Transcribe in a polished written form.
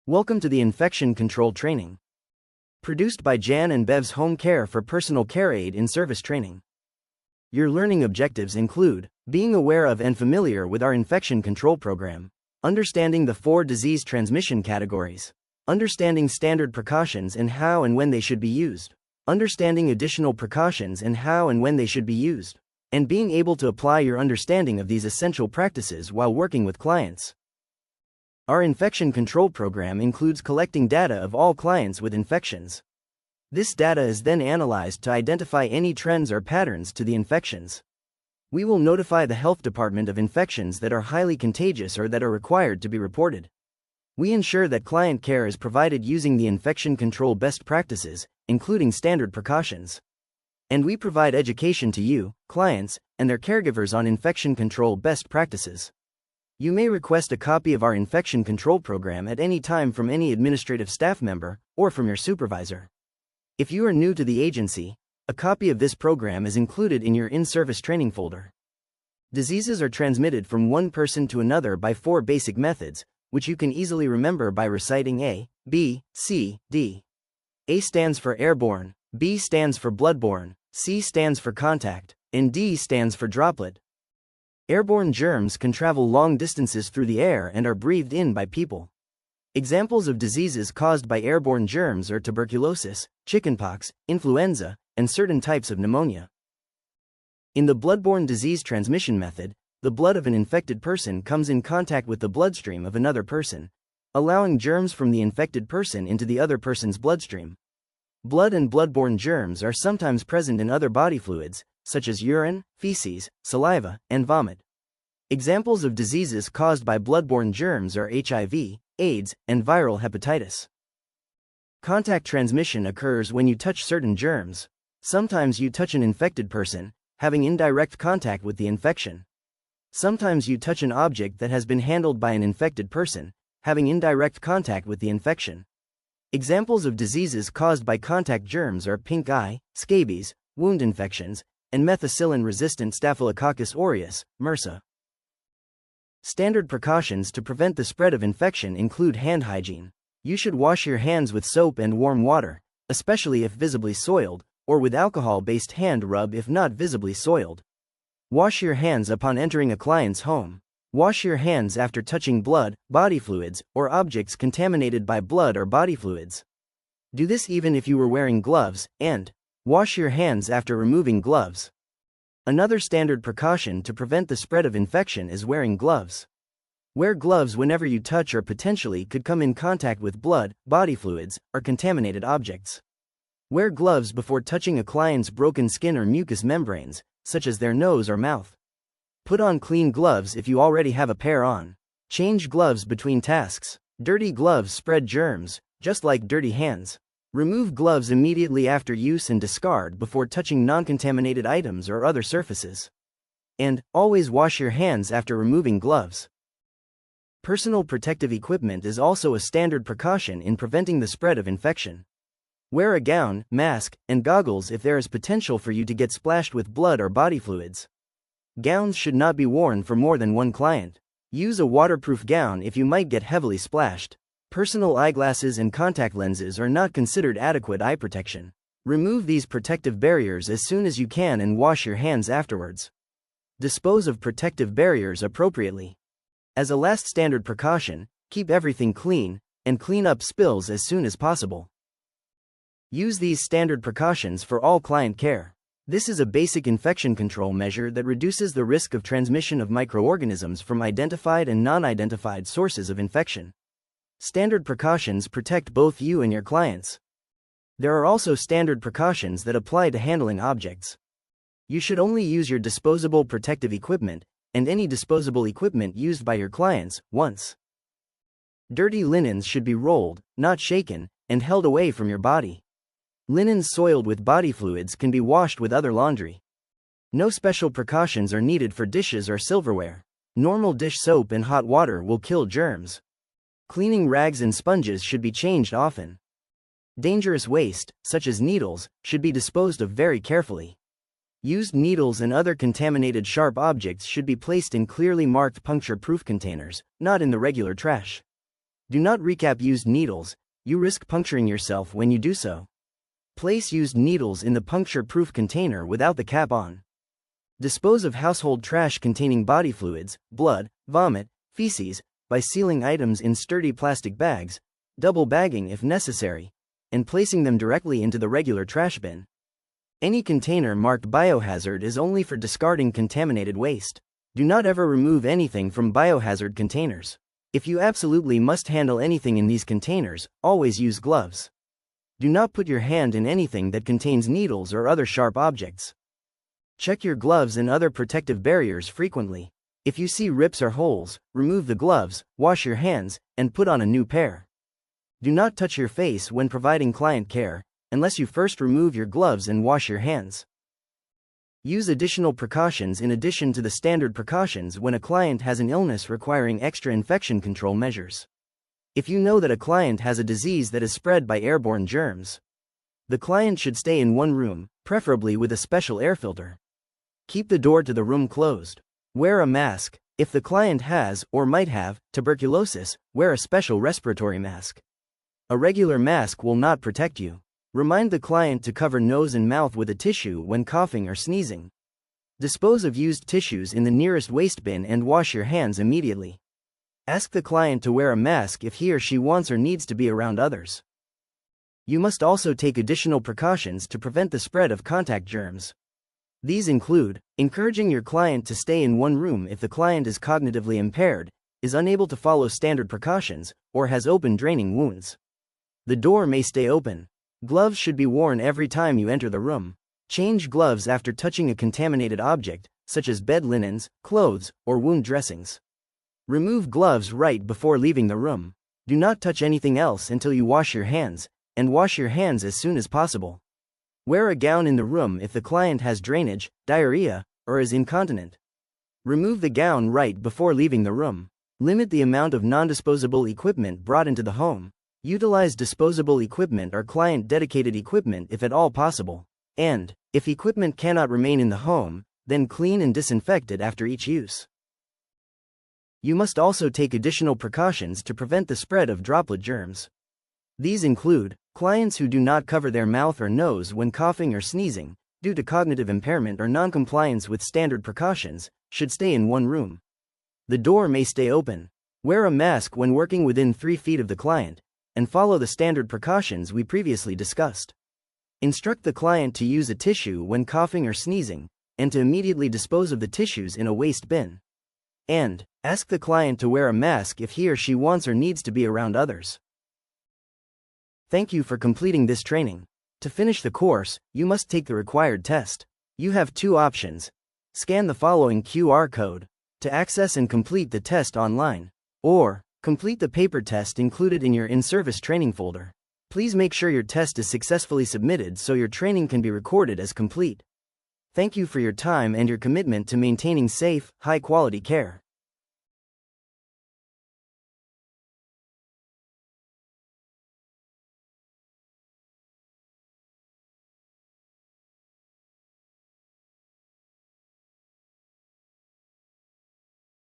Welcome to the Infection Control Training. Produced by Jan and Bev's Home Care for Personal Care Aid in Service Training. Your learning objectives include being aware of and familiar with our infection control program, understanding the 4 disease transmission categories, understanding standard precautions and how and when they should be used, understanding additional precautions and how and when they should be used, and being able to apply your understanding of these essential practices while working with clients. Our infection control program includes collecting data of all clients with infections. This data is then analyzed to identify any trends or patterns to the infections. We will notify the health department of infections that are highly contagious or that are required to be reported. We ensure that client care is provided using the infection control best practices, including standard precautions. And we provide education to you, clients, and their caregivers on infection control best practices. You may request a copy of our infection control program at any time from any administrative staff member or from your supervisor. If you are new to the agency, a copy of this program is included in your in-service training folder. Diseases are transmitted from one person to another by 4 basic methods, which you can easily remember by reciting A, B, C, D. A stands for airborne, B stands for bloodborne, C stands for contact, and D stands for droplet. Airborne germs can travel long distances through the air and are breathed in by people. Examples of diseases caused by airborne germs are tuberculosis, chickenpox, influenza, and certain types of pneumonia. In the bloodborne disease transmission method, the blood of an infected person comes in contact with the bloodstream of another person, allowing germs from the infected person into the other person's bloodstream. Blood and bloodborne germs are sometimes present in other body fluids, such as urine, feces, saliva, and vomit. Examples of diseases caused by bloodborne germs are HIV, AIDS, and viral hepatitis. Contact transmission occurs when you touch certain germs. Sometimes you touch an infected person, having indirect contact with the infection. Sometimes you touch an object that has been handled by an infected person, having indirect contact with the infection. Examples of diseases caused by contact germs are pink eye, scabies, wound infections, and methicillin-resistant Staphylococcus aureus, MRSA. Standard precautions to prevent the spread of infection include hand hygiene. You should wash your hands with soap and warm water, especially if visibly soiled, or with alcohol-based hand rub if not visibly soiled. Wash your hands upon entering a client's home. Wash your hands after touching blood, body fluids, or objects contaminated by blood or body fluids. Do this even if you were wearing gloves, and wash your hands after removing gloves. Another standard precaution to prevent the spread of infection is wearing gloves. Wear gloves whenever you touch or potentially could come in contact with blood, body fluids, or contaminated objects. Wear gloves before touching a client's broken skin or mucous membranes, such as their nose or mouth. Put on clean gloves if you already have a pair on. Change gloves between tasks. Dirty gloves spread germs, just like dirty hands. Remove gloves immediately after use and discard before touching non-contaminated items or other surfaces. And always wash your hands after removing gloves. Personal protective equipment is also a standard precaution in preventing the spread of infection. Wear a gown, mask, and goggles if there is potential for you to get splashed with blood or body fluids. Gowns should not be worn for more than one client. Use a waterproof gown if you might get heavily splashed. Personal eyeglasses and contact lenses are not considered adequate eye protection. Remove these protective barriers as soon as you can and wash your hands afterwards. Dispose of protective barriers appropriately. As a last standard precaution, keep everything clean, and clean up spills as soon as possible. Use these standard precautions for all client care. This is a basic infection control measure that reduces the risk of transmission of microorganisms from identified and non-identified sources of infection. Standard precautions protect both you and your clients. There are also standard precautions that apply to handling objects. You should only use your disposable protective equipment, and any disposable equipment used by your clients, once. Dirty linens should be rolled, not shaken, and held away from your body. Linens soiled with body fluids can be washed with other laundry. No special precautions are needed for dishes or silverware. Normal dish soap and hot water will kill germs. Cleaning rags and sponges should be changed often. Dangerous waste, such as needles, should be disposed of very carefully. Used needles and other contaminated sharp objects should be placed in clearly marked puncture-proof containers, not in the regular trash. Do not recap used needles, you risk puncturing yourself when you do so. Place used needles in the puncture-proof container without the cap on. Dispose of household trash containing body fluids, blood, vomit, feces, by sealing items in sturdy plastic bags, double bagging if necessary, and placing them directly into the regular trash bin. Any container marked biohazard is only for discarding contaminated waste. Do not ever remove anything from biohazard containers. If you absolutely must handle anything in these containers, always use gloves. Do not put your hand in anything that contains needles or other sharp objects. Check your gloves and other protective barriers frequently. If you see rips or holes, remove the gloves, wash your hands, and put on a new pair. Do not touch your face when providing client care, unless you first remove your gloves and wash your hands. Use additional precautions in addition to the standard precautions when a client has an illness requiring extra infection control measures. If you know that a client has a disease that is spread by airborne germs, the client should stay in one room, preferably with a special air filter. Keep the door to the room closed. Wear a mask. If the client has, or might have, tuberculosis, wear a special respiratory mask. A regular mask will not protect you. Remind the client to cover nose and mouth with a tissue when coughing or sneezing. Dispose of used tissues in the nearest waste bin and wash your hands immediately. Ask the client to wear a mask if he or she wants or needs to be around others. You must also take additional precautions to prevent the spread of contact germs. These include encouraging your client to stay in one room if the client is cognitively impaired, is unable to follow standard precautions, or has open draining wounds. The door may stay open. Gloves should be worn every time you enter the room. Change gloves after touching a contaminated object, such as bed linens, clothes, or wound dressings. Remove gloves right before leaving the room. Do not touch anything else until you wash your hands, and wash your hands as soon as possible. Wear a gown in the room if the client has drainage, diarrhea, or is incontinent. Remove the gown right before leaving the room. Limit the amount of non-disposable equipment brought into the home. Utilize disposable equipment or client-dedicated equipment if at all possible. And, if equipment cannot remain in the home, then clean and disinfect it after each use. You must also take additional precautions to prevent the spread of droplet germs. These include clients who do not cover their mouth or nose when coughing or sneezing, due to cognitive impairment or non-compliance with standard precautions, should stay in one room. The door may stay open. Wear a mask when working within 3 feet of the client, and follow the standard precautions we previously discussed. Instruct the client to use a tissue when coughing or sneezing, and to immediately dispose of the tissues in a waste bin. And, ask the client to wear a mask if he or she wants or needs to be around others. Thank you for completing this training. To finish the course, you must take the required test. You have 2 options. Scan the following QR code to access and complete the test online, or complete the paper test included in your in-service training folder. Please make sure your test is successfully submitted so your training can be recorded as complete. Thank you for your time and your commitment to maintaining safe, high-quality care.